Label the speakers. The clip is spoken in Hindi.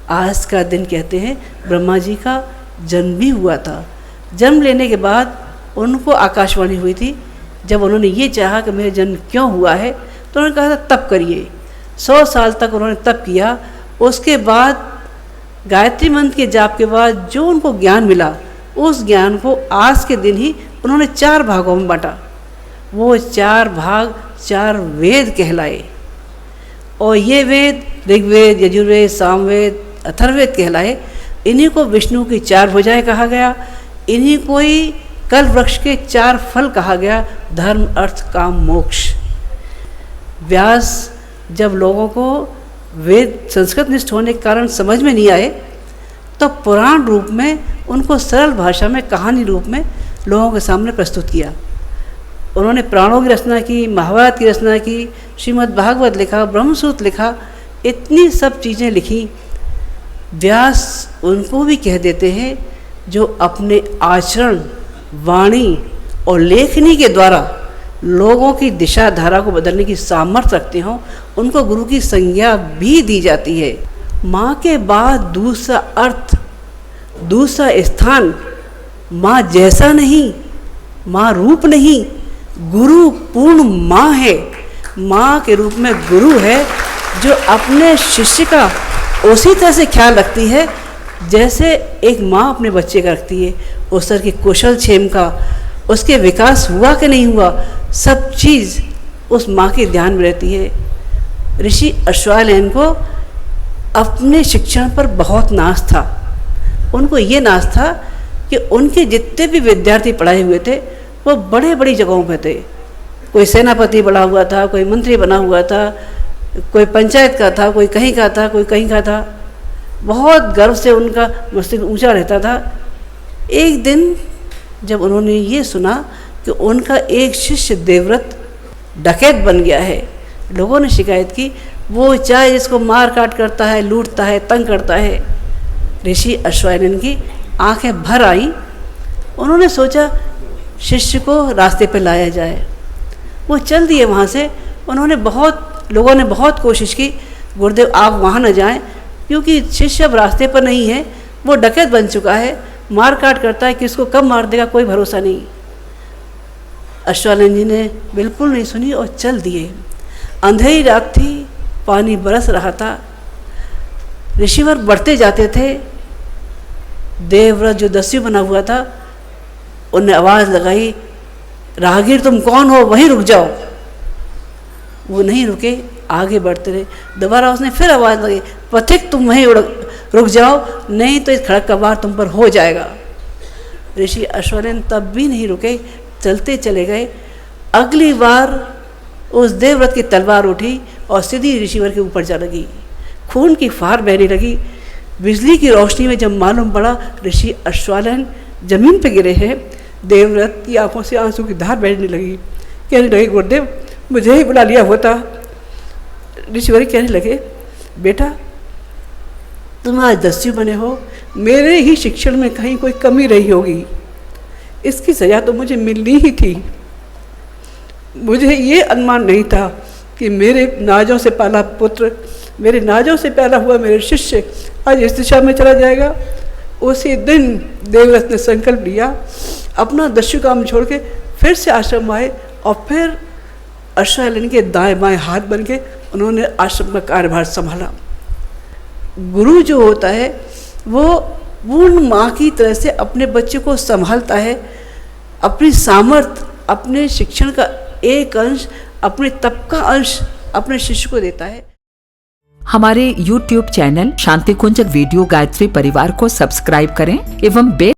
Speaker 1: आज का दिन कहते हैं ब्रह्मा जी का जन्म भी हुआ था। जन्म लेने के बाद उनको आकाशवाणी हुई थी। जब उन्होंने ये चाहा कि मेरा जन्म क्यों हुआ है, तो उन्होंने कहा था तप करिए। 100 साल तक उन्होंने तप किया। उसके बाद गायत्री मंत्र के जाप के बाद जो उनको ज्ञान मिला, उस ज्ञान को आज के दिन ही उन्होंने 4 भागों में बांटा। वो 4 भाग 4 वेद कहलाए। और ये वेद ऋग्वेद, यजुर्वेद, सामवेद, अथर्ववेद कहलाए। इन्हीं को विष्णु की 4 भुजाएं कहा गया। इन्हीं को ही कल्प वृक्ष के 4 फल कहा गया, धर्म, अर्थ, काम, मोक्ष। व्यास जब लोगों को वेद संस्कृत निष्ठ होने के कारण समझ में नहीं आए, तो पुराण रूप में उनको सरल भाषा में कहानी रूप में लोगों के सामने प्रस्तुत किया। उन्होंने पुराणों की रचना की, महाभारत की रचना की, श्रीमद् भागवत लिखा, ब्रह्मसूत्र लिखा, इतनी सब चीज़ें लिखी। व्यास उनको भी कह देते हैं जो अपने आचरण, वाणी और लेखनी के द्वारा लोगों की दिशा धारा को बदलने की सामर्थ्य रखते हों, उनको गुरु की संज्ञा भी दी जाती है। माँ के बाद दूसरा अर्थ, दूसरा स्थान माँ जैसा नहीं, माँ रूप नहीं, गुरु पूर्ण माँ है। माँ के रूप में गुरु है जो अपने शिष्य का उसी तरह से ख्याल रखती है जैसे एक माँ अपने बच्चे का रखती है। उस तरह के कुशल क्षेम का, उसके विकास हुआ कि नहीं हुआ, सब चीज़ उस माँ के ध्यान में रहती है। ऋषि अश्वत्थामा को अपने शिक्षण पर बहुत नाज था। उनको ये नाज था कि उनके जितने भी विद्यार्थी पढ़ाए हुए थे वो बड़े बड़ी जगहों पे थे। कोई सेनापति बना हुआ था, कोई मंत्री बना हुआ था, कोई पंचायत का था, कोई कहीं का था, कोई कहीं का था। बहुत गर्व से उनका मस्तक ऊंचा रहता था। एक दिन जब उन्होंने ये सुना कि उनका एक शिष्य देवव्रत डकैत बन गया है, लोगों ने शिकायत की। वो चाहे जिसको मार काट करता है, लूटता है, तंग करता है। ऋषि अश्वत्थामा की आंखें भर आई। उन्होंने सोचा शिष्य को रास्ते पर लाया जाए। वो चल दिए वहाँ से। लोगों ने बहुत कोशिश की, गुरुदेव आप वहाँ न जाएं, क्योंकि शिष्य अब रास्ते पर नहीं है, वो डकैत बन चुका है, मार काट करता है, किसको कब मार देगा कोई भरोसा नहीं। अश्वत्थामा जी ने बिल्कुल नहीं सुनी और चल दिए। अंधेरी रात थी, पानी बरस रहा था, ऋषिवर बढ़ते जाते थे। देवव्रत जो दस्यु बना हुआ था, उनने आवाज़ लगाई, राहगीर तुम कौन हो, वहीं रुक जाओ। वो नहीं रुके, आगे बढ़ते रहे। दोबारा उसने फिर आवाज़ लगाई, पथिक तुम वहीं रुक जाओ, नहीं तो इस खड़क का वार तुम पर हो जाएगा। ऋषि अश्वत्थामा तब भी नहीं रुके, चलते चले गए। अगली बार उस देवव्रत की तलवार उठी और सीधी ऋषिवर के ऊपर जा लगी। खून की फार बहने लगी। बिजली की रोशनी में जब मालूम पड़ा ऋषि अश्वत्थामा जमीन पर गिरे हैं, देवव्रत की आंखों से आंसू की धार बहने लगी। कहने लगे गुरुदेव मुझे ही बुला लिया होता। ऋषिवर कहने लगे बेटा तुम आज दस्यु बने हो, मेरे ही शिक्षण में कहीं कोई कमी रही होगी, इसकी सजा तो मुझे मिलनी ही थी। मुझे ये अनुमान नहीं था कि मेरे नाजों से पाला पुत्र, मेरे नाजों से पैदा हुआ मेरे शिष्य आज इस दिशा में चला जाएगा। उसी दिन देवव्रत ने संकल्प लिया, अपना दस्यु काम छोड़ के फिर से आश्रम आए और फिर अश्वत्थामा के दाएं बाएं हाथ बन के उन्होंने आश्रम का कार्यभार संभाला। गुरु जो होता है वो पूर्ण माँ की तरह से अपने बच्चे को संभालता है। अपनी सामर्थ्य, अपने शिक्षण का एक अंश, अपने तप का अंश अपने शिष्य को देता है।
Speaker 2: हमारे YouTube चैनल शांति कुंज वीडियो गायत्री परिवार को सब्सक्राइब करें एवं बेल